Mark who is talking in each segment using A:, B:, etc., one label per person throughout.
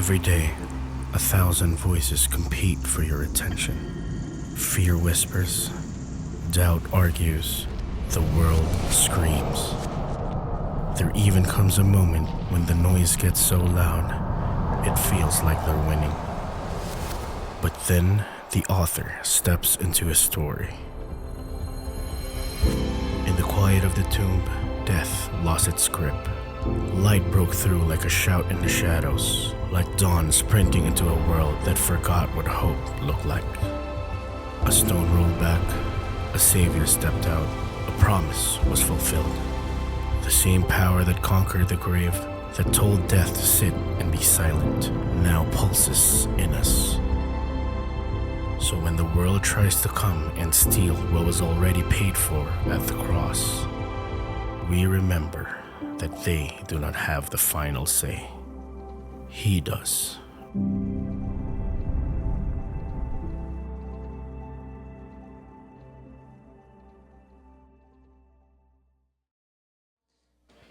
A: Every day, 1,000 voices compete for your attention. Fear whispers, doubt argues, the world screams. There even comes a moment when the noise gets so loud, it feels like they're winning. But then, the author steps into a story. In the quiet of the tomb, death lost its grip. Light broke through like a shout in the shadows, like dawn sprinting into a world that forgot what hope looked like. A stone rolled back, a savior stepped out, a promise was fulfilled. The same power that conquered the grave, that told death to sit and be silent, now pulses in us. So when the world tries to come and steal what was already paid for at the cross, we remember that they do not have the final say. He does.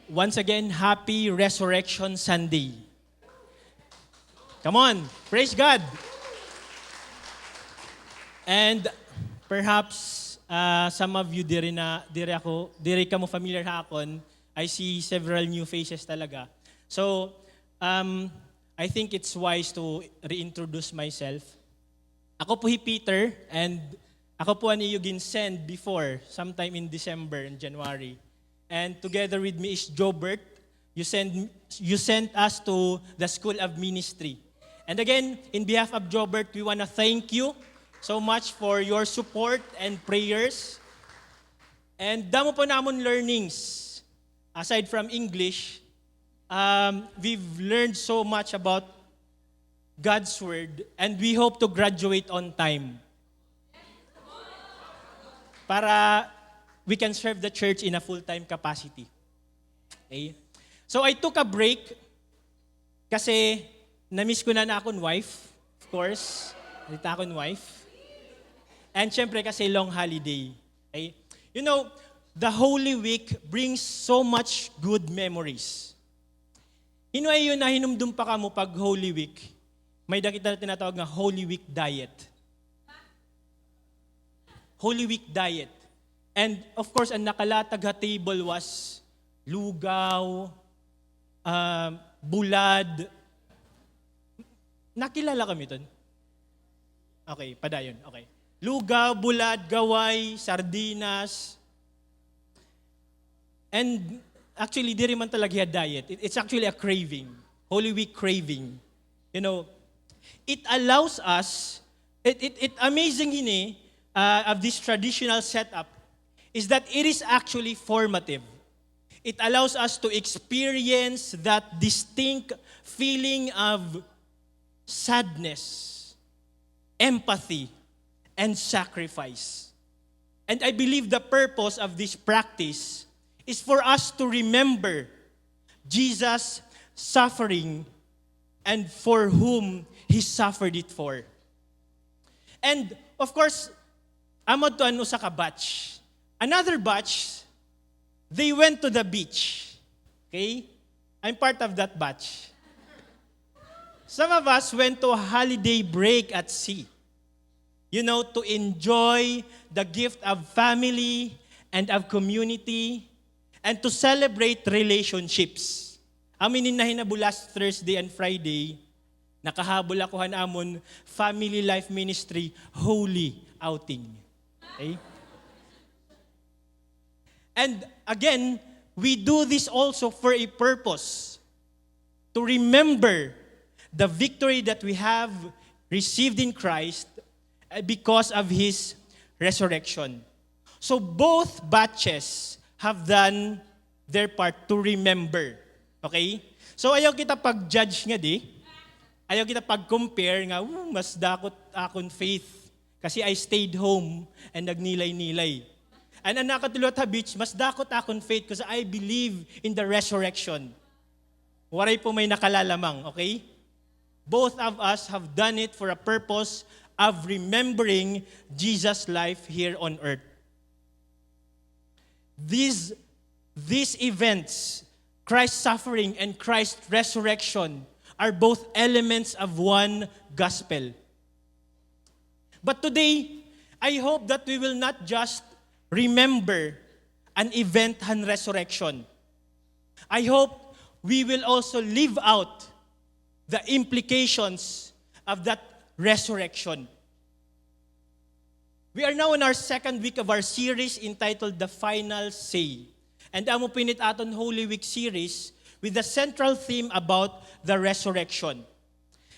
B: Once again, happy Resurrection Sunday. Come on, praise God. And perhaps some of you diri kamo familiar hakon. I see several new faces talaga. So, I think it's wise to reintroduce myself. Ako po si Peter, and ako po ani yung ginsend before, sometime in December and January. And together with me is Jobert. You sent us to the School of Ministry. And again, in behalf of Jobert, we want to thank you so much for your support and prayers. And damo po namon learnings. Aside from English, we've learned so much about God's Word, and we hope to graduate on time para we can serve the church in a full-time capacity. Okay? So I took a break kasi na-miss ko na akong wife, of course. Nalita akong wife. And syempre kasi long holiday. Okay? You know, the Holy Week brings so much good memories. Hinuay yun na hinumdum pa ka mo pag Holy Week, may dakita na tinatawag na Holy Week diet. Holy Week diet. And of course, ang nakalatag ha table was lugaw, bulad. Nakilala kami dun? Okay, padayon. Okay. Lugaw, bulad, gaway, sardinas. And actually, di rin man talaga yung diet. It's actually a craving. Holy Week craving. You know, it allows us, it amazing hini of this traditional setup is that it is actually formative. It allows us to experience that distinct feeling of sadness, empathy, and sacrifice. And I believe the purpose of this practice is for us to remember Jesus' suffering and for whom He suffered it for. And of course, amod to ano sa batch. Another batch, they went to the beach. Okay? I'm part of that batch. Some of us went to a holiday break at sea. You know, to enjoy the gift of family and of community, and to celebrate relationships. Aminin na hinabo last Thursday and Friday, nakahabol ako amon Family Life Ministry Holy Outing. Okay? And again, we do this also for a purpose. To remember the victory that we have received in Christ because of His resurrection. So both batches have done their part to remember. Okay? So ayaw kita pag-judge nga di. Ayaw kita pag-compare nga, mas dakot akong faith kasi I stayed home and nagnilay-nilay. And ang nakatulot ha beach, mas dakot akong faith kasi I believe in the resurrection. Waray po may nakalalamang, okay? Both of us have done it for a purpose of remembering Jesus' life here on earth. These events, Christ's suffering and Christ's resurrection, are both elements of one gospel. But today, I hope that we will not just remember an event and resurrection. I hope we will also live out the implications of that resurrection. We are now in our second week of our series entitled The Final Say. And amo pinit aton Holy Week series with the central theme about the resurrection.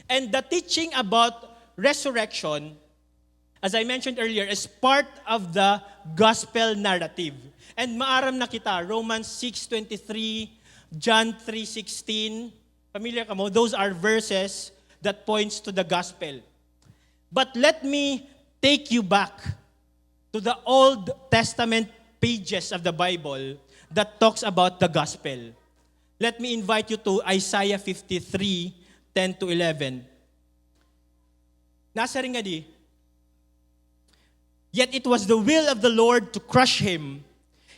B: And the teaching about resurrection, as I mentioned earlier, is part of the gospel narrative. And maaram na kita, Romans 6:23, John 3:16, familiar ka mo, those are verses that points to the gospel. But let me take you back to the Old Testament pages of the Bible that talks about the gospel. Let me invite you to Isaiah 53:10-11. Nasa rin nga di, yet it was the will of the Lord to crush him.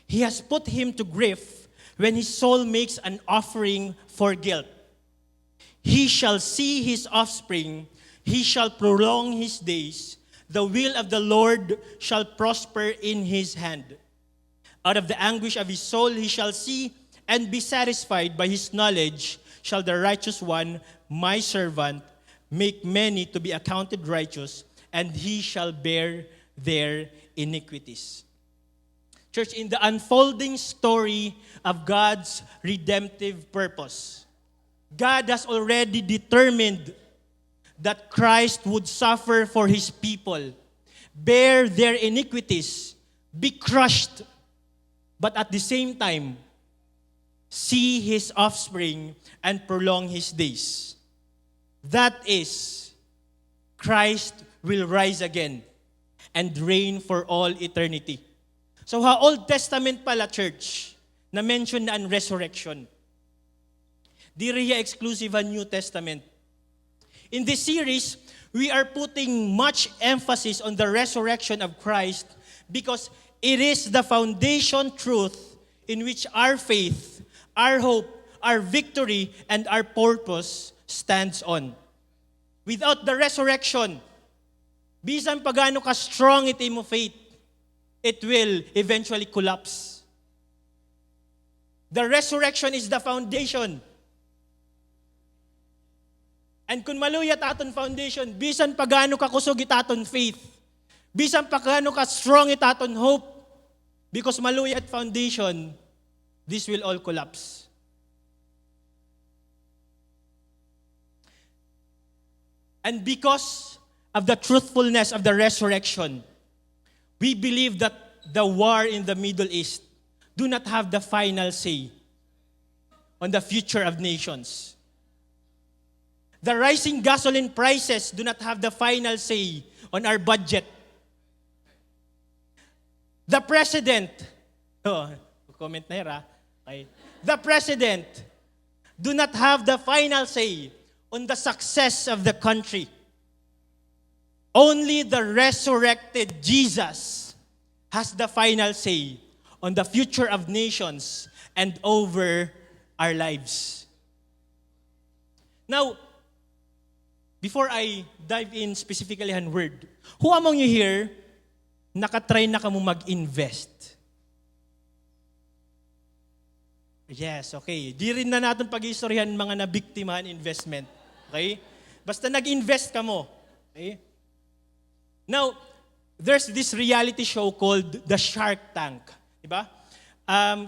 B: He has put him to grief when his soul makes an offering for guilt. He shall see his offspring. He shall prolong his days. The will of the Lord shall prosper in his hand. Out of the anguish of his soul he shall see and be satisfied. By his knowledge shall the righteous one, my servant, make many to be accounted righteous, and he shall bear their iniquities. Church, in the unfolding story of God's redemptive purpose, God has already determined that Christ would suffer for his people, bear their iniquities, be crushed, but at the same time, see his offspring and prolong his days. That is, Christ will rise again and reign for all eternity. So Old Testament pala, church, na mention na ang resurrection. Di riya exclusive ang New Testament. In this series, we are putting much emphasis on the resurrection of Christ because it is the foundation truth in which our faith, our hope, our victory, and our purpose stands on. Without the resurrection, bisan pagano ka strong iti mo faith, it will eventually collapse. The resurrection is the foundation. And kung maluyat aton foundation, bisan pagano ka kusog itaton faith, bisan pagano ka strong itaton hope, because maluyat foundation, this will all collapse. And because of the truthfulness of the resurrection, we believe that the war in the Middle East do not have the final say on the future of nations. The rising gasoline prices do not have the final say on our budget. The president, comment na here, okay. The president do not have the final say on the success of the country. Only the resurrected Jesus has the final say on the future of nations and over our lives. Now, before I dive in specifically on word, who among you here nakatry na kamo mag-invest? Yes, okay. Di rin na natin pag-istoryahan mga nabiktimahan investment. Okay? Basta nag-invest ka mo. Okay? Now, there's this reality show called The Shark Tank. Diba?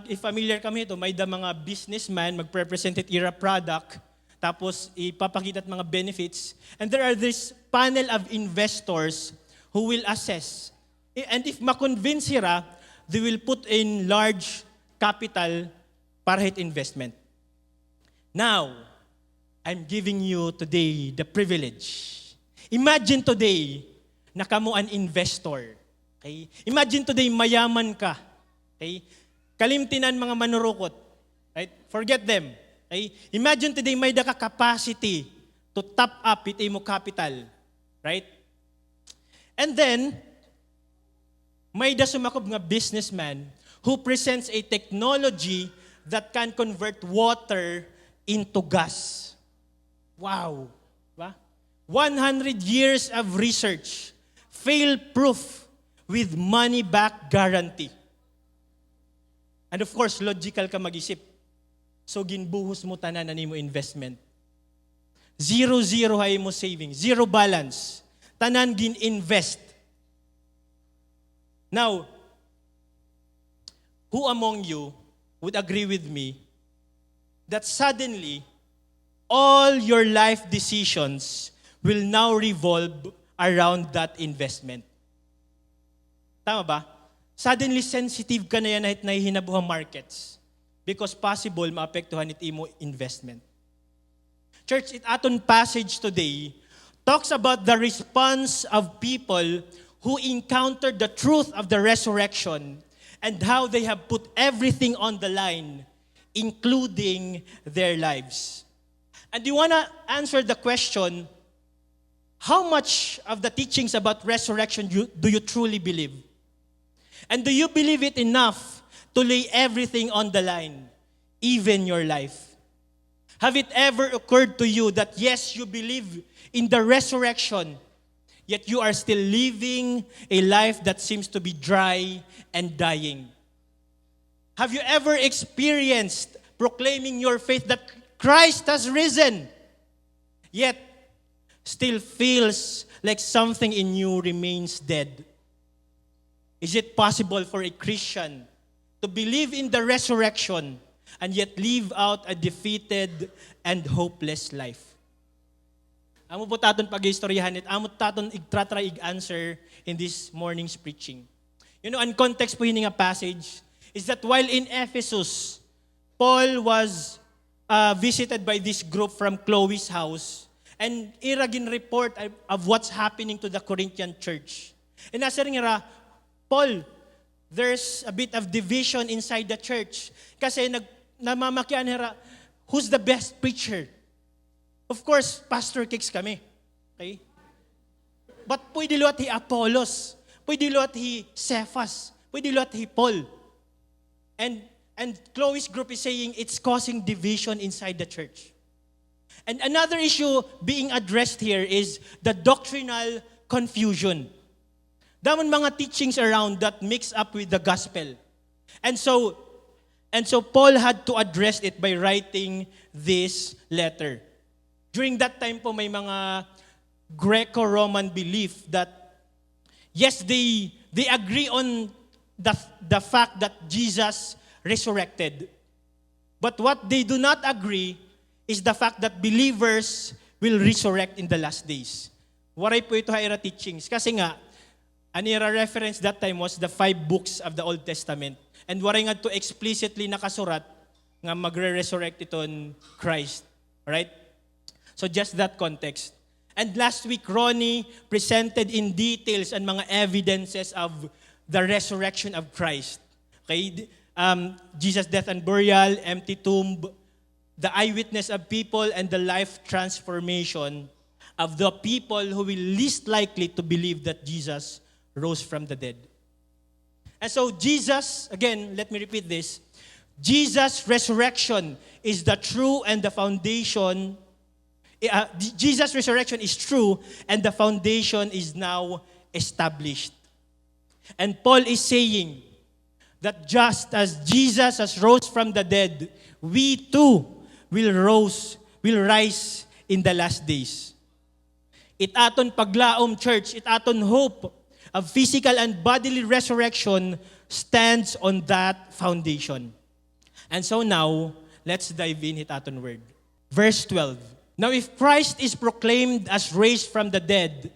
B: If familiar kami ito, may mga businessman mag-represent it a product, tapos ipapakita at mga benefits. And there are this panel of investors who will assess. And if ma-convince sila, they will put in large capital para hit investment. Now, I'm giving you today the privilege. Imagine today na kamo an investor. Okay? Imagine today mayaman ka. Okay? Kalimtinan mga manurukot. Right? Forget them. Okay? Imagine today may da ka capacity to top up iti mo capital. Right? And then, may da sumakob nga businessman who presents a technology that can convert water into gas. Wow. Diba? 100 years of research, fail-proof with money-back guarantee. And of course, logical ka mag-isip. So, ginbuhos mo tanan na nimo investment. Zero hay mo saving. Zero balance. Tanan gin-invest. Now, who among you would agree with me that suddenly, all your life decisions will now revolve around that investment? Tama ba? Suddenly sensitive ka na yan kahit nahihinabuhang markets because possible maapektuhan it imo investment. Church, it aton passage today talks about the response of people who encountered the truth of the resurrection and how they have put everything on the line, including their lives. And you want to answer the question, how much of the teachings about resurrection do you truly believe? And do you believe it enough to lay everything on the line, even your life? Have it ever occurred to you that yes, you believe in the resurrection, yet you are still living a life that seems to be dry and dying? Have you ever experienced proclaiming your faith that Christ has risen, yet still feels like something in you remains dead? Is it possible for a Christian to believe in the resurrection and yet live out a defeated and hopeless life? Amo po taton pag-istoryahan it, amo taton igtratry answer in this morning's preaching. You know, ang context po yun nga passage is that while in Ephesus, Paul was visited by this group from Chloe's house and iragin report of what's happening to the Corinthian church. And nasa rin nga, Paul, there's a bit of division inside the church kasi namamakyan nila, who's the best preacher? Of course, Pastor Kicks kami. Okay? But pwede luat hi Apollos, pwede luat hi Cephas, pwede luat hi Paul. And Chloe's group is saying it's causing division inside the church. And another issue being addressed here is the doctrinal confusion. Damon mga teachings around that mix up with the gospel. And so Paul had to address it by writing this letter. During that time po may mga Greco-Roman belief that yes, they agree on the fact that Jesus resurrected. But what they do not agree is the fact that believers will resurrect in the last days. Waray po ito haira teachings. Kasi nga, anira reference that time was the 5 books of the Old Testament. And waray nga to explicitly nakasurat nga magre-resurrect iton Christ. Right? So just that context. And last week, Ronnie presented in details and mga evidences of the resurrection of Christ. Okay? Jesus' death and burial, empty tomb, the eyewitness of people, and the life transformation of the people who will least likely to believe that Jesus rose from the dead. And so Jesus, again, let me repeat this, Jesus' resurrection is the true and the foundation. Jesus' resurrection is true and the foundation is now established. And Paul is saying that just as Jesus has rose from the dead, we too will rise in the last days. It aton paglaom, church, it aton hope of physical and bodily resurrection stands on that foundation. And so now, let's dive in it aton word. Verse 12. Now if Christ is proclaimed as raised from the dead,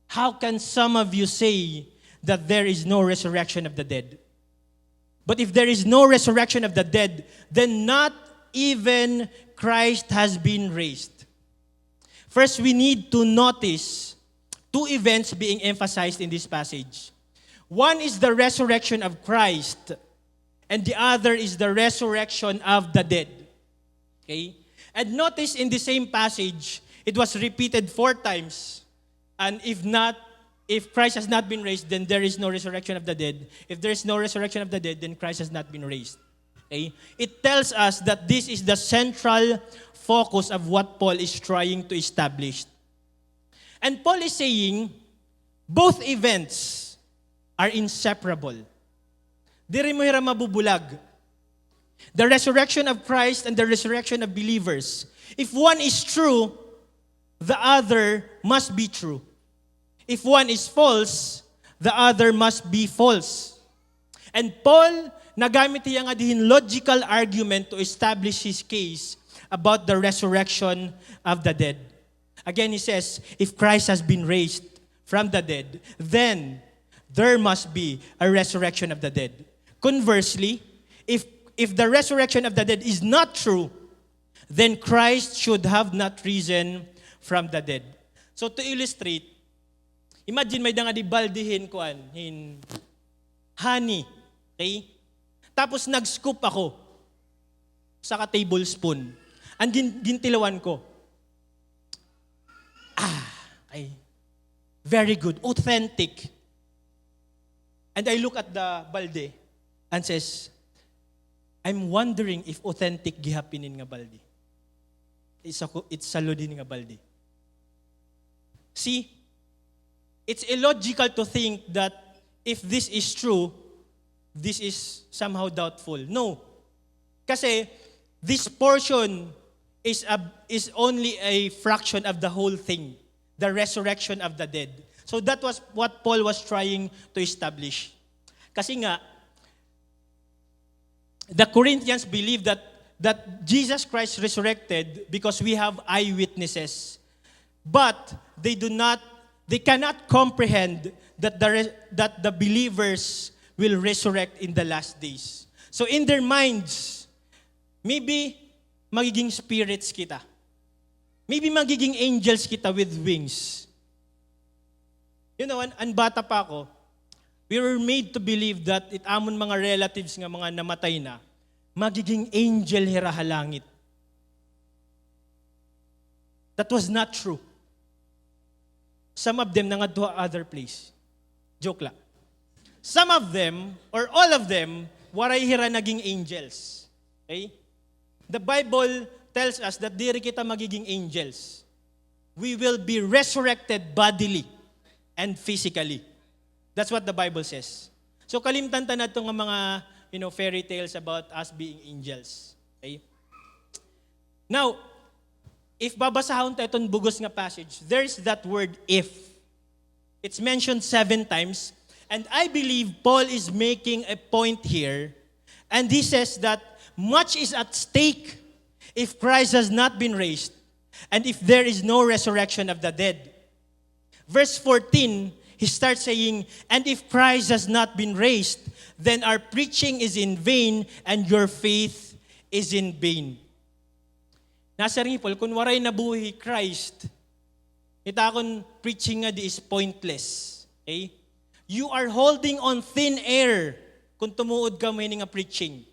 B: how can some of you say that there is no resurrection of the dead? But if there is no resurrection of the dead, then not even Christ has been raised. First, we need to notice 2 events being emphasized in this passage. One is the resurrection of Christ, and the other is the resurrection of the dead. Okay? And notice in the same passage, it was repeated 4 times. And if Christ has not been raised, then there is no resurrection of the dead. If there is no resurrection of the dead, then Christ has not been raised. Okay? It tells us that this is the central focus of what Paul is trying to establish. And Paul is saying, both events are inseparable. Diri mo hira mabubulag. The resurrection of Christ and the resurrection of believers. If one is true, the other must be true. If one is false, the other must be false. And Paul, nagamit niya nga dihin logical argument to establish his case about the resurrection of the dead. Again, he says, if Christ has been raised from the dead, then there must be a resurrection of the dead. Conversely, if the resurrection of the dead is not true, then Christ should have not risen from the dead. So to illustrate, imagine may nga di baldihin kuan in honey, okay? Tapos nag-scoop ako sa ka-tablespoon. Ang gintilawan ko. Okay. Very good, authentic. And I look at the balde and says, I'm wondering if authentic gihapinin nga balde. It's salo din nga balde. See, it's illogical to think that if this is true, this is somehow doubtful. No. Kasi this portion is only a fraction of the whole thing, the resurrection of the dead. So that was what Paul was trying to establish. Kasi nga, the Corinthians believe that Jesus Christ resurrected because we have eyewitnesses. But they cannot comprehend that the believers will resurrect in the last days. So in their minds, maybe magiging spirits kita. Maybe magiging angels kita with wings. You know, an bata pa ako, we were made to believe that amon mga relatives nga mga namatay na, magiging angel hira halangit. That was not true. Some of them nangadto other place. Joke la. Some of them, or all of them, waray hira naging angels. Okay? The Bible tells us that diri kita magiging angels. We will be resurrected bodily and physically. That's what the Bible says. So kalimtan ta nato nga mga, fairy tales about us being angels. Okay? Now, if babasahon tayo itong bugos nga passage, there's that word if. It's mentioned 7 times. And I believe Paul is making a point here. And he says that much is at stake if Christ has not been raised and if there is no resurrection of the dead. Verse 14, he starts saying, and if Christ has not been raised, then our preaching is in vain and your faith is in vain. Nasa rin Paul, kung waray nabuhi Christ, itakon preaching nga di is pointless. Okay? You are holding on thin air kung tumuod ka may nga preaching.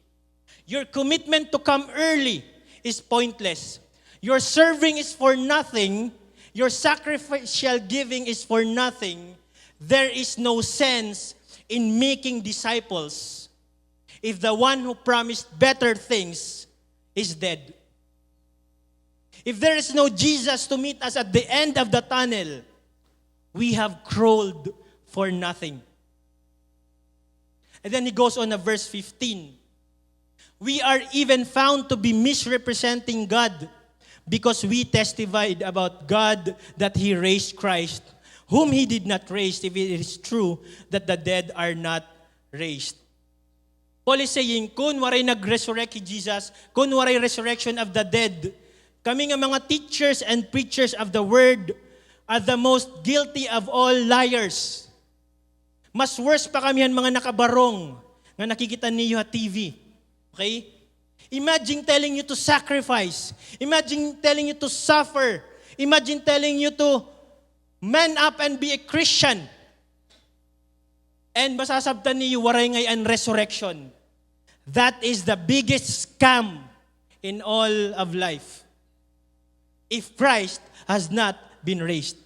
B: Your commitment to come early is pointless. Your serving is for nothing. Your sacrificial giving is for nothing. There is no sense in making disciples if the one who promised better things is dead. If there is no Jesus to meet us at the end of the tunnel, we have crawled for nothing. And then he goes on to verse 15. We are even found to be misrepresenting God because we testified about God that He raised Christ, whom He did not raise, if it is true that the dead are not raised. Paul is saying, kung waray nag-resurrect si Jesus, kung waray resurrection of the dead, kami nga mga teachers and preachers of the word are the most guilty of all liars. Mas worse pa kami yan mga nakabarong nga nakikita niyo sa TV. Okay? Imagine telling you to sacrifice. Imagine telling you to suffer. Imagine telling you to man up and be a Christian. And masasabtan niyo waray ngayon resurrection. That is the biggest scam in all of life. If Christ has not been raised.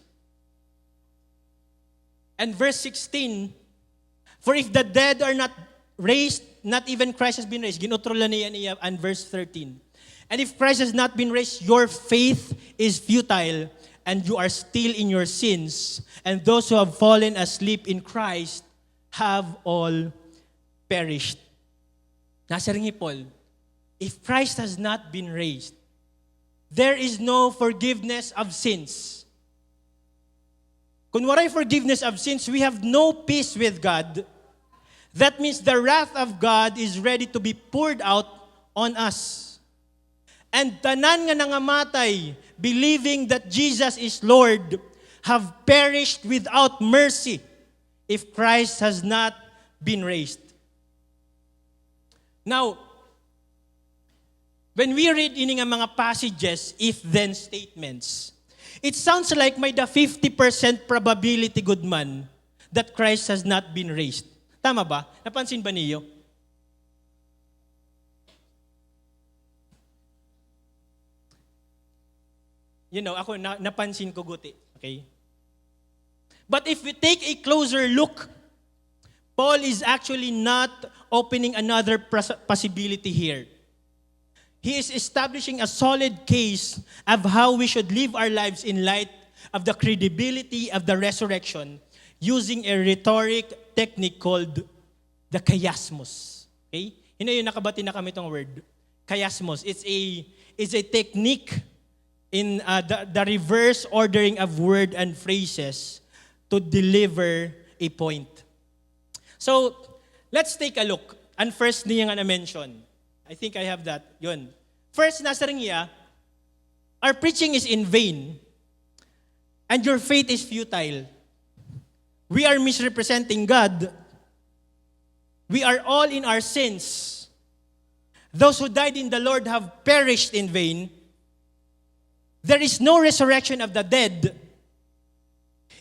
B: And verse 16, for if the dead are not raised, not even Christ has been raised. Ginutro lang niya and verse 13. And if Christ has not been raised, your faith is futile, and you are still in your sins. And those who have fallen asleep in Christ have all perished. Nasa rin ni Paul, if Christ has not been raised, there is no forgiveness of sins. Kung waray forgiveness of sins, we have no peace with God. That means the wrath of God is ready to be poured out on us. And tanan nga nangamatay, believing that Jesus is Lord, have perished without mercy if Christ has not been raised. Now, when we read ini nga mga passages, if-then statements, it sounds like may the 50% probability, good man, that Christ has not been raised. Tama ba? Napansin ba niyo? You know, ako napansin ko guti. Okay? But if we take a closer look, Paul is actually not opening another possibility here. He is establishing a solid case of how we should live our lives in light of the credibility of the resurrection using a rhetoric technique called the chiasmus. Okay? Yun nakabati na kami itong word. Chiasmus. It's a technique in the reverse ordering of word and phrases to deliver a point. So, let's take a look. And first niya nga na-mention. I think I have that. Yun. First, nasa rin niya, our preaching is in vain and your faith is futile. We are misrepresenting God. We are all in our sins. Those who died in the Lord have perished in vain. There is no resurrection of the dead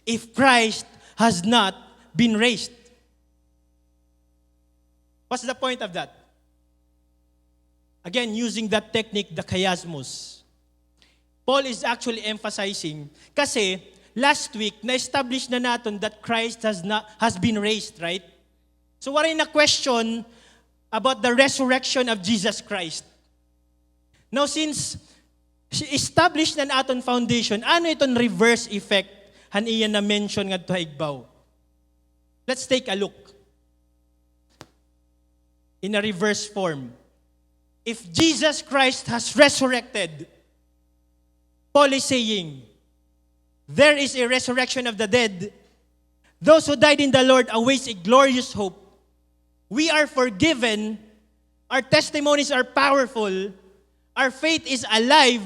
B: if Christ has not been raised. What's the point of that? Again, using that technique, the chiasmus. Paul is actually emphasizing, kasi last week, na-establish na natin that Christ has been raised, right? So what na question about the resurrection of Jesus Christ? Now, since established na natin foundation, ano itong reverse effect han iya na mention nga to higbaw? Let's take a look. In a reverse form. If Jesus Christ has resurrected, Paul is saying, there is a resurrection of the dead. Those who died in the Lord awaits a glorious hope. We are forgiven. Our testimonies are powerful. Our faith is alive.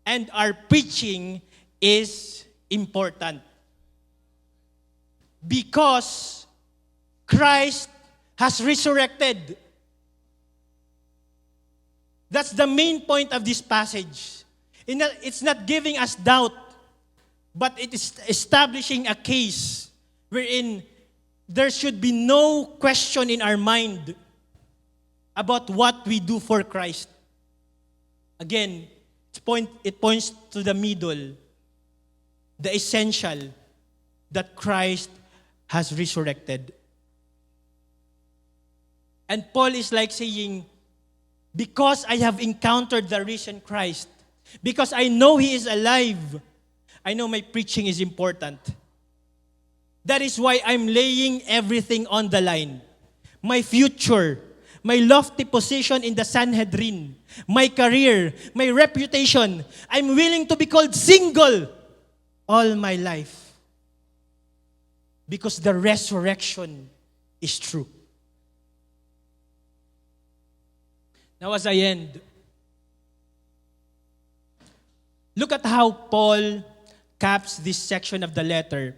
B: And our preaching is important. Because Christ has resurrected. That's the main point of this passage. It's not giving us doubt, but it is establishing a case wherein there should be no question in our mind about what we do for Christ. Again, it points to the middle, the essential, that Christ has resurrected. And Paul is like saying, because I have encountered the risen Christ, because I know He is alive, I know my preaching is important. That is why I'm laying everything on the line. My future, my lofty position in the Sanhedrin, my career, my reputation. I'm willing to be called single all my life. Because the resurrection is true. Now as I end, look at how Paul caps this section of the letter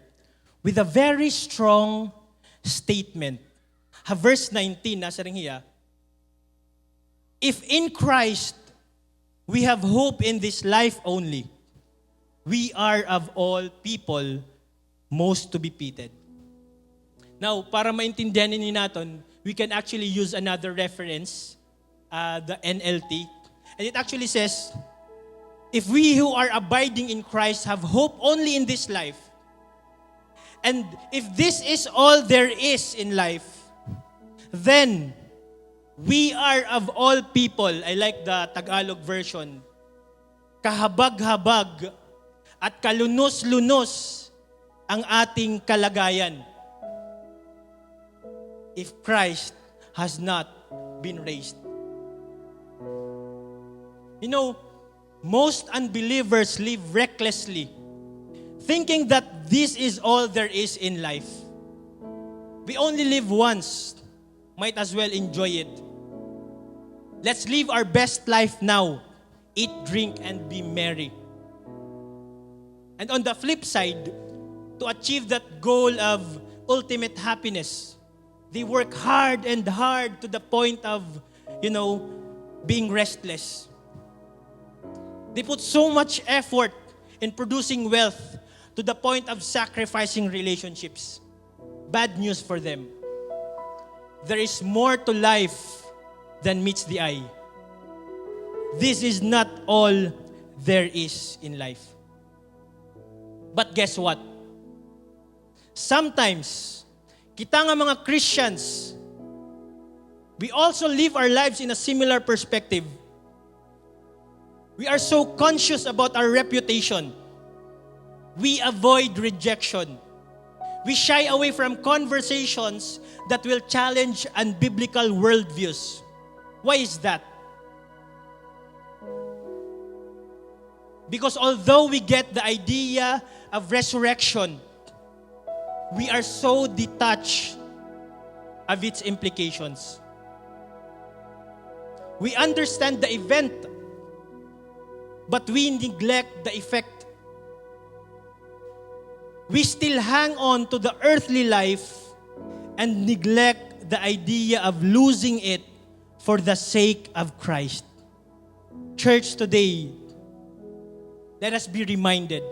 B: with a very strong statement. Verse 19, nasa rin hiya, if in Christ we have hope in this life only, we are of all people most to be pitied. Now, para maintindihan ninyo natin, we can actually use another reference, the NLT. And it actually says, if we who are abiding in Christ have hope only in this life, and if this is all there is in life, Then, we are of all people, I like the Tagalog version, kahabag-habag at kalunos-lunos ang ating kalagayan if Christ has not been raised. You know, most unbelievers live recklessly, thinking that this is all there is in life. We only live once. Might as well enjoy it. Let's live our best life now. Eat, drink, and be merry. And on the flip side, to achieve that goal of ultimate happiness, they work hard and hard to the point of, being restless. They put so much effort in producing wealth to the point of sacrificing relationships. Bad news for them. There is more to life than meets the eye. This is not all there is in life. But guess what? Sometimes, kita nga mga Christians, we also live our lives in a similar perspective. We are so conscious about our reputation. We avoid rejection. We shy away from conversations that will challenge unbiblical worldviews. Why is that? Because although we get the idea of resurrection, we are so detached of its implications. We understand the event, but we neglect the effect. We still hang on to the earthly life and neglect the idea of losing it for the sake of Christ. Church today, let us be reminded,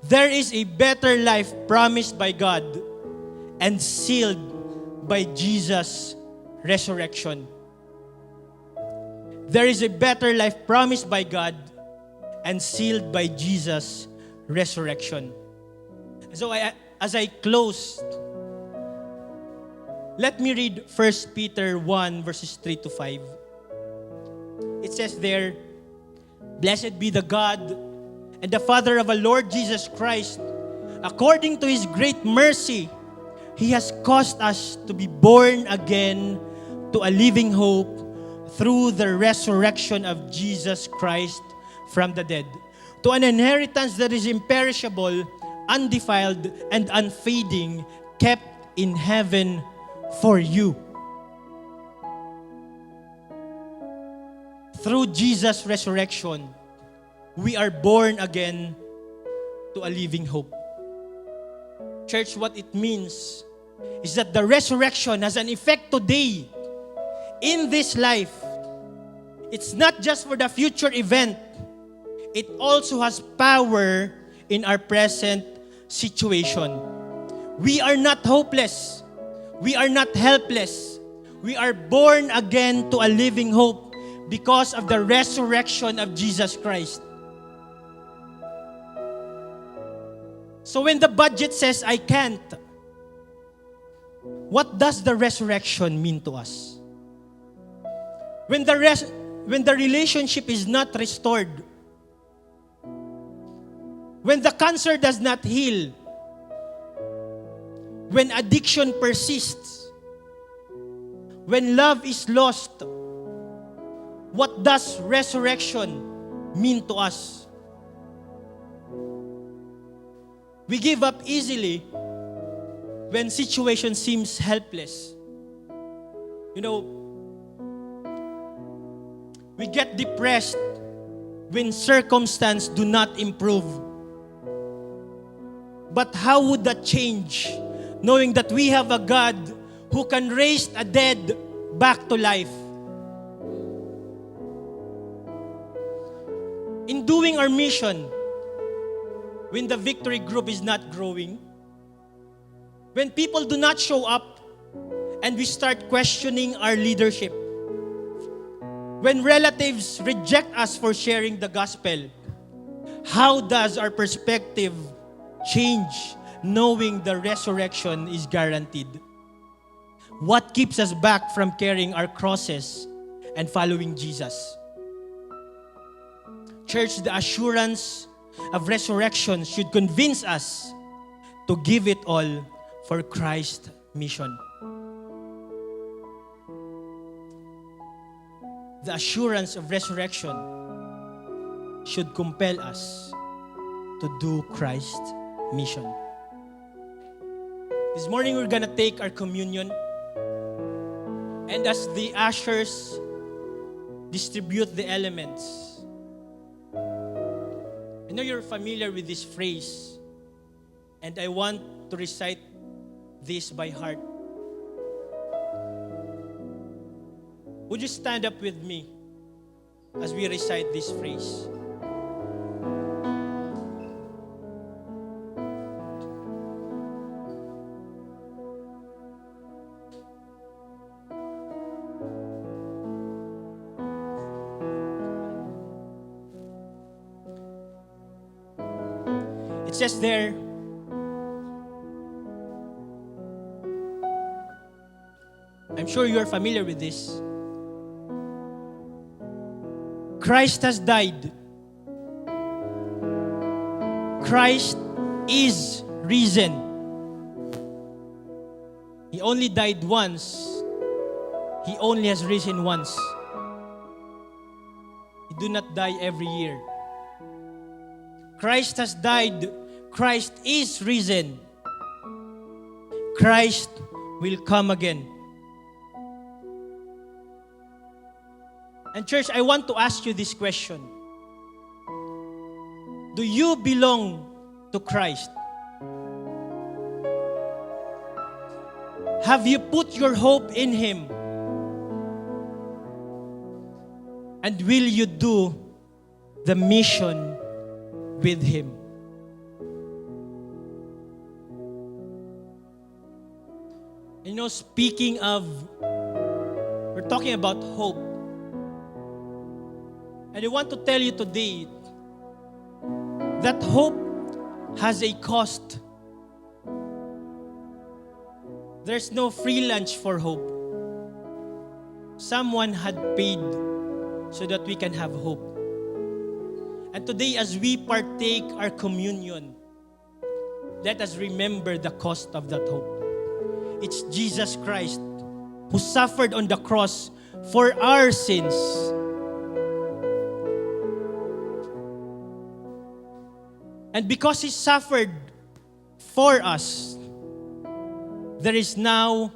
B: there is a better life promised by God and sealed by Jesus' resurrection. There is a better life promised by God and sealed by Jesus' resurrection. So as I close, let me read 1 Peter 1 verses 3 to 5. It says there, "Blessed be the God and the Father of our Lord Jesus Christ. According to His great mercy, He has caused us to be born again to a living hope through the resurrection of Jesus Christ from the dead, to an inheritance that is imperishable, undefiled, and unfading, kept in heaven for you." Through Jesus' resurrection, we are born again to a living hope. Church, what it means is that the resurrection has an effect today in this life. It's not just for the future event. It also has power in our present situation. We are not hopeless. We are not helpless. We are born again to a living hope because of the resurrection of Jesus Christ. So when the budget says, "I can't," what does the resurrection mean to us? When the relationship is not restored, when the cancer does not heal, when addiction persists, when love is lost, what does resurrection mean to us? We give up easily when situation seems helpless. We get depressed when circumstances do not improve. But how would that change, knowing that we have a God who can raise a dead back to life? In doing our mission, when the victory group is not growing, when people do not show up and we start questioning our leadership, when relatives reject us for sharing the gospel, how does our perspective change knowing the resurrection is guaranteed? What keeps us back from carrying our crosses and following Jesus? Church, the assurance of resurrection should convince us to give it all for Christ's mission. The assurance of resurrection should compel us to do Christ's mission. This morning, we're gonna take our communion. And as the ushers distribute the elements, I know you're familiar with this phrase, and I want to recite this by heart. Would you stand up with me as we recite this phrase? It says there, I'm sure you're familiar with this. Christ has died. Christ is risen. He only died once. He only has risen once. He do not die every year. Christ has died. Christ is risen. Christ will come again. And church, I want to ask you this question. Do you belong to Christ? Have you put your hope in Him? And will you do the mission with Him? You know, speaking of, we're talking about hope. And I want to tell you today that hope has a cost. There's no free lunch for hope. Someone had paid so that we can have hope. And today, as we partake our communion, let us remember the cost of that hope. It's Jesus Christ who suffered on the cross for our sins. And because He suffered for us, there is now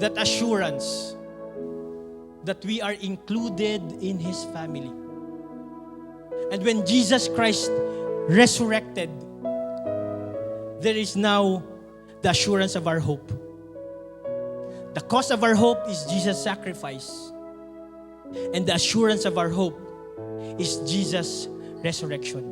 B: that assurance that we are included in His family. And when Jesus Christ resurrected, there is now the assurance of our hope. The cost of our hope is Jesus' sacrifice. And the assurance of our hope is Jesus' resurrection.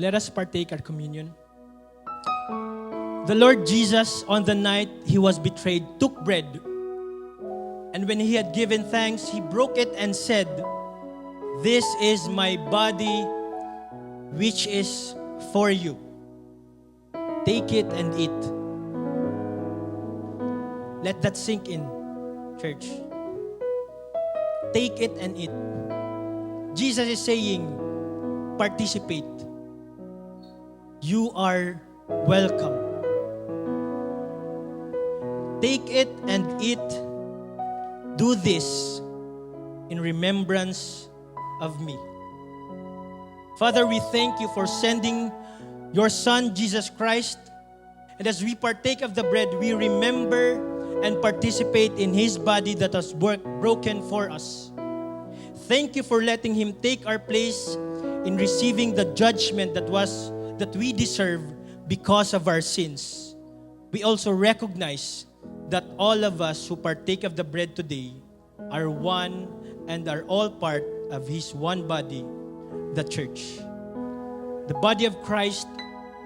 B: Let us partake our communion. The Lord Jesus, on the night He was betrayed, took bread. And when He had given thanks, He broke it and said, "This is my body, which is for you. Take it and eat." Let that sink in, church. Take it and eat. Jesus is saying, participate. You are welcome. Take it and eat. Do this in remembrance of me. Father, we thank you for sending your Son, Jesus Christ. And as we partake of the bread, we remember and participate in His body that was broken for us. Thank you for letting Him take our place in receiving the judgment that we deserve because of our sins. We also recognize that all of us who partake of the bread today are one and are all part of His one body, the church. The body of Christ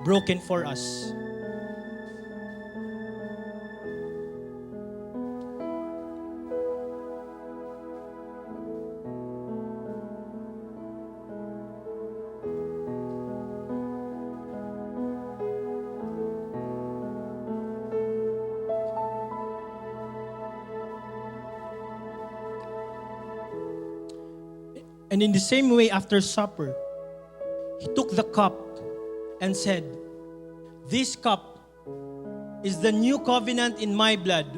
B: broken for us. And in the same way, after supper, He took the cup and said, "This cup is the new covenant in my blood,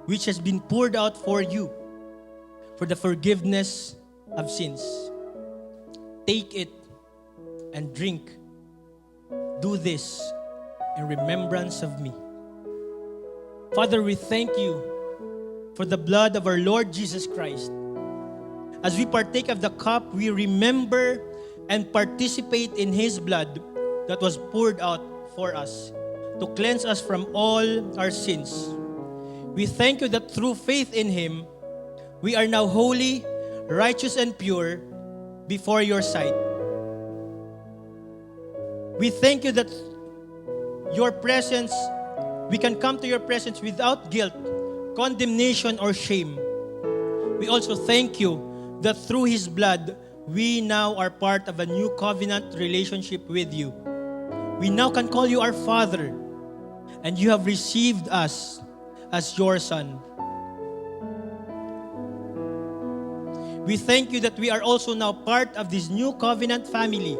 B: which has been poured out for you for the forgiveness of sins. Take it and drink. Do this in remembrance of me." Father, we thank you for the blood of our Lord Jesus Christ. As we partake of the cup, we remember and participate in His blood that was poured out for us to cleanse us from all our sins. We thank you that through faith in Him, we are now holy, righteous, and pure before your sight. We thank you that your presence, we can come to your presence without guilt, condemnation, or shame. We also thank you that through His blood, we now are part of a new covenant relationship with you. We now can call you our Father, and you have received us as your Son. We thank you that we are also now part of this new covenant family,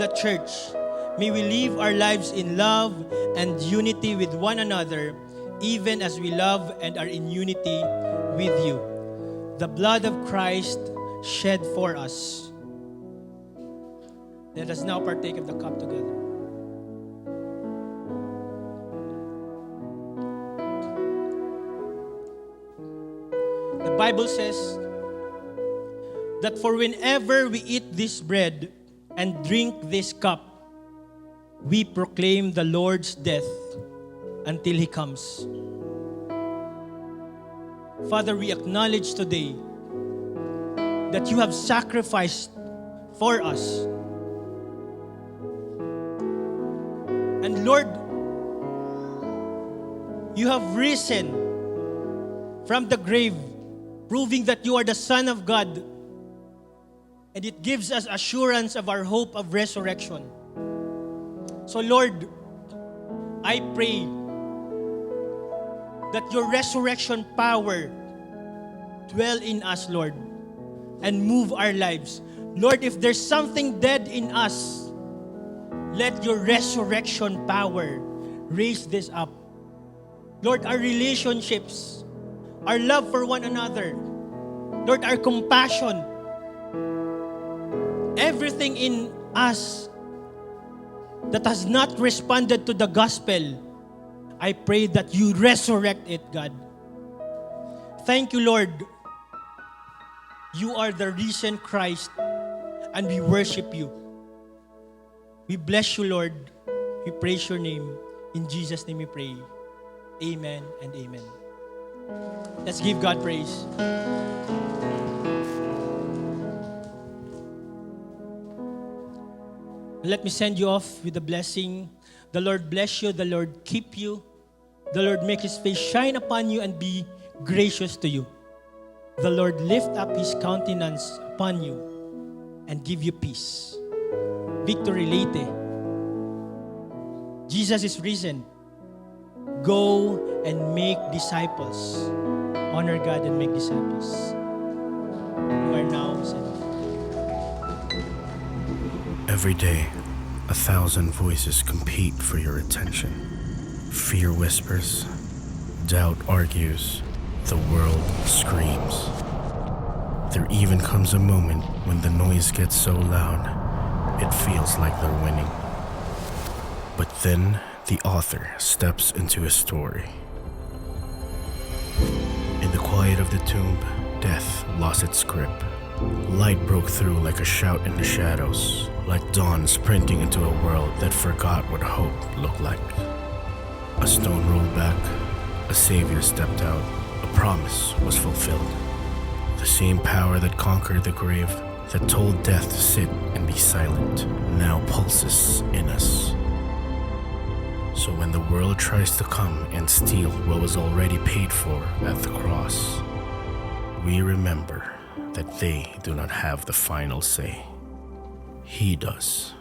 B: the church. May we live our lives in love and unity with one another, even as we love and are in unity with you. The blood of Christ shed for us. Let us now partake of the cup together. The Bible says that for whenever we eat this bread and drink this cup, we proclaim the Lord's death until He comes. Father, we acknowledge today that you have sacrificed for us. And Lord, you have risen from the grave, proving that you are the Son of God. And it gives us assurance of our hope of resurrection. So Lord, I pray that your resurrection power dwell in us, Lord, and move our lives. Lord, if there's something dead in us, let your resurrection power raise this up. Lord, our relationships, our love for one another, Lord, our compassion, everything in us that has not responded to the gospel, I pray that you resurrect it, God. Thank you, Lord. You are the risen Christ, and we worship you. We bless you, Lord. We praise your name. In Jesus' name we pray. Amen and amen. Let's give God praise. Let me send you off with a blessing. The Lord bless you. The Lord keep you. The Lord make His face shine upon you and be gracious to you. The Lord lift up His countenance upon you and give you peace. Victory Leyte. Jesus is risen. Go and make disciples. Honor God and make disciples. You are now sent.
A: Every day, 1,000 voices compete for your attention. Fear whispers, doubt argues, the world screams. There even comes a moment when the noise gets so loud, it feels like they're winning. But then the author steps into his story. In the quiet of the tomb, death lost its grip. Light broke through like a shout in the shadows, like dawn sprinting into a world that forgot what hope looked like. A stone rolled back, a savior stepped out, a promise was fulfilled. The same power that conquered the grave, that told death to sit and be silent, now pulses in us. So when the world tries to come and steal what was already paid for at the cross, we remember that they do not have the final say. He does.